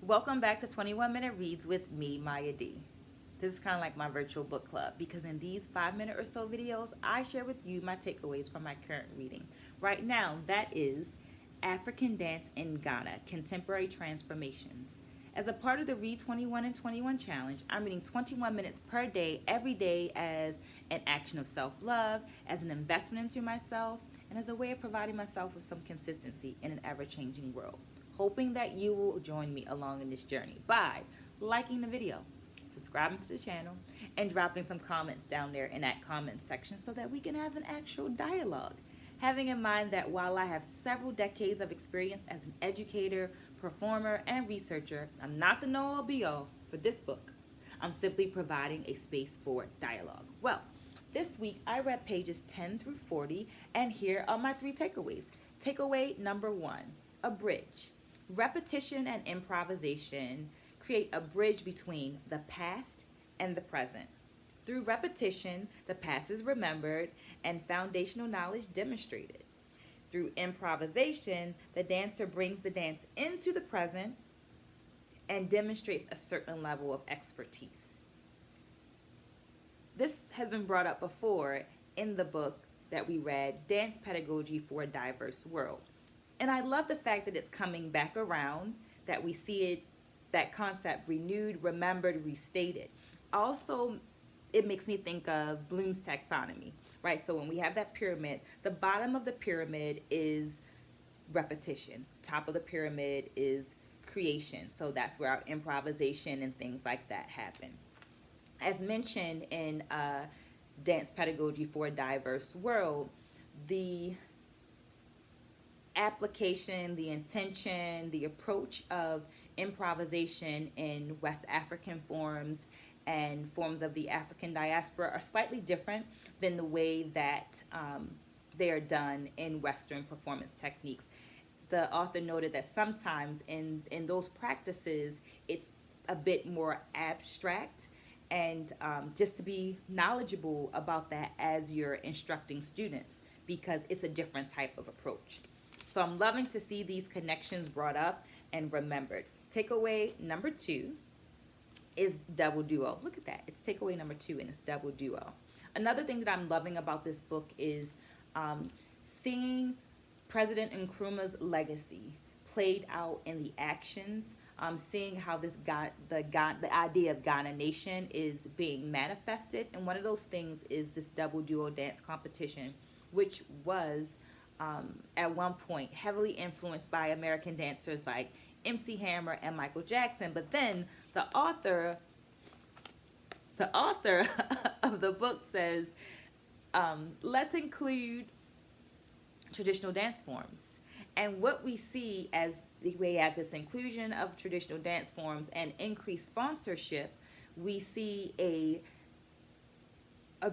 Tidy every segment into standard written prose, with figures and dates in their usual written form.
Welcome back to 21 Minute Reads with me, Maya D. This is kind of like my virtual book club because in these 5 minute or so videos, I share with you my takeaways from my current reading. Right now, that is African Dance in Ghana Contemporary Transformations. As a part of the Read 21 and 21 challenge, I'm reading 21 minutes per day, every day, as an action of self love, as an investment into myself, and as a way of providing myself with some consistency in an ever changing world. Hoping that you will join me along in this journey by liking the video, subscribing to the channel, and dropping some comments down there in that comment section so that we can have an actual dialogue. Having in mind that while I have several decades of experience as an educator, performer, and researcher, I'm not the know all be all for this book. I'm simply providing a space for dialogue. Well, this week I read pages 10 through 40, and here are my three takeaways. Takeaway number one: a bridge. Repetition and improvisation create a bridge between the past and the present. Through repetition, the past is remembered and foundational knowledge demonstrated. Through improvisation, the dancer brings the dance into the present and demonstrates a certain level of expertise. This has been brought up before in the book that we read, Dance Pedagogy for a Diverse World. And I love the fact that it's coming back around, that we see it, that concept renewed, remembered, restated. Also, it makes me think of Bloom's taxonomy, right? So when we have that pyramid, the bottom of the pyramid is repetition. Top of the pyramid is creation. So that's where our improvisation and things like that happen. As mentioned in Dance Pedagogy for a Diverse World, the application, the intention, the approach of improvisation in West African forms and forms of the African diaspora are slightly different than the way that they are done in Western performance techniques. The author noted that sometimes in those practices, it's a bit more abstract, and just to be knowledgeable about that as you're instructing students, because it's a different type of approach. So I'm loving to see these connections brought up and remembered. Takeaway number two is double duo. Look at that. It's takeaway number two, and it's double duo. Another thing that I'm loving about this book is seeing President Nkrumah's legacy played out in the actions, seeing how the idea of Ghana Nation is being manifested. And one of those things is this double duo dance competition, which was at one point heavily influenced by American dancers like MC Hammer and Michael Jackson. But then the author of the book says, let's include traditional dance forms. And what we see as we have this inclusion of traditional dance forms and increased sponsorship, we see a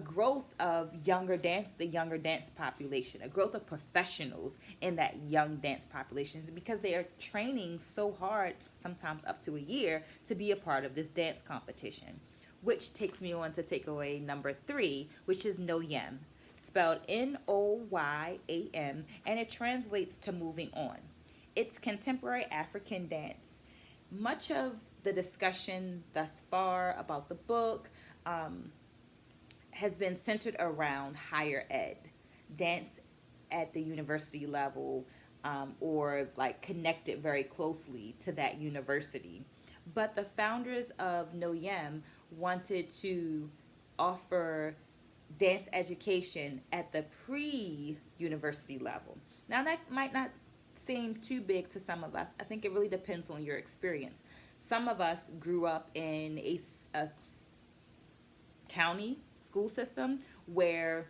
growth of the younger dance population, a growth of professionals in that young dance population, because they are training so hard, sometimes up to a year, to be a part of this dance competition. Which takes me on to takeaway number three, which is Noyam, spelled Noyam, and it translates to moving on. It's contemporary African dance. Much of the discussion thus far about the book has been centered around higher ed, dance at the university level, or like connected very closely to that university. But the founders of Noyam wanted to offer dance education at the pre-university level. Now that might not seem too big to some of us. I think it really depends on your experience. Some of us grew up in a county school system where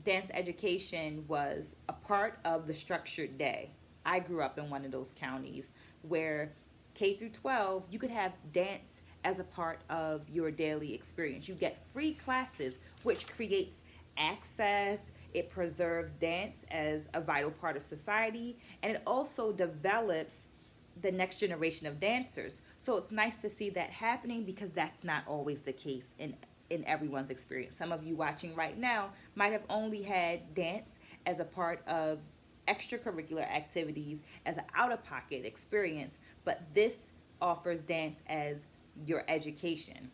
dance education was a part of the structured day. I grew up in one of those counties where K through 12, you could have dance as a part of your daily experience. You get free classes, which creates access. It preserves dance as a vital part of society, and it also develops the next generation of dancers. So it's nice to see that happening, because that's not always the case in everyone's experience. Some of you watching right now might have only had dance as a part of extracurricular activities, as an out-of-pocket experience, but this offers dance as your education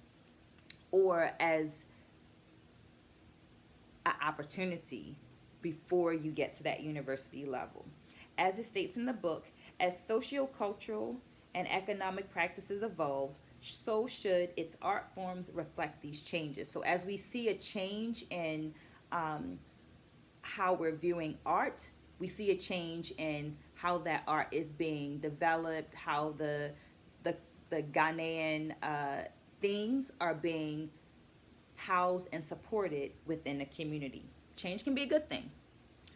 or as an opportunity before you get to that university level. As it states in the book, as sociocultural and economic practices evolve, so should its art forms reflect these changes. So as we see a change in um, how we're viewing art, we see a change in how that art is being developed, how the the Ghanaian things are being housed and supported within the community. Change can be a good thing.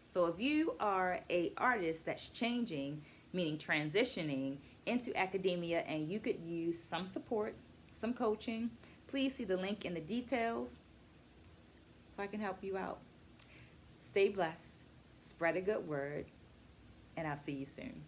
So if you are a artist that's changing, meaning transitioning into academia and you could use some support, some coaching, please see the link in the details so I can help you out. Stay blessed, spread a good word, and I'll see you soon.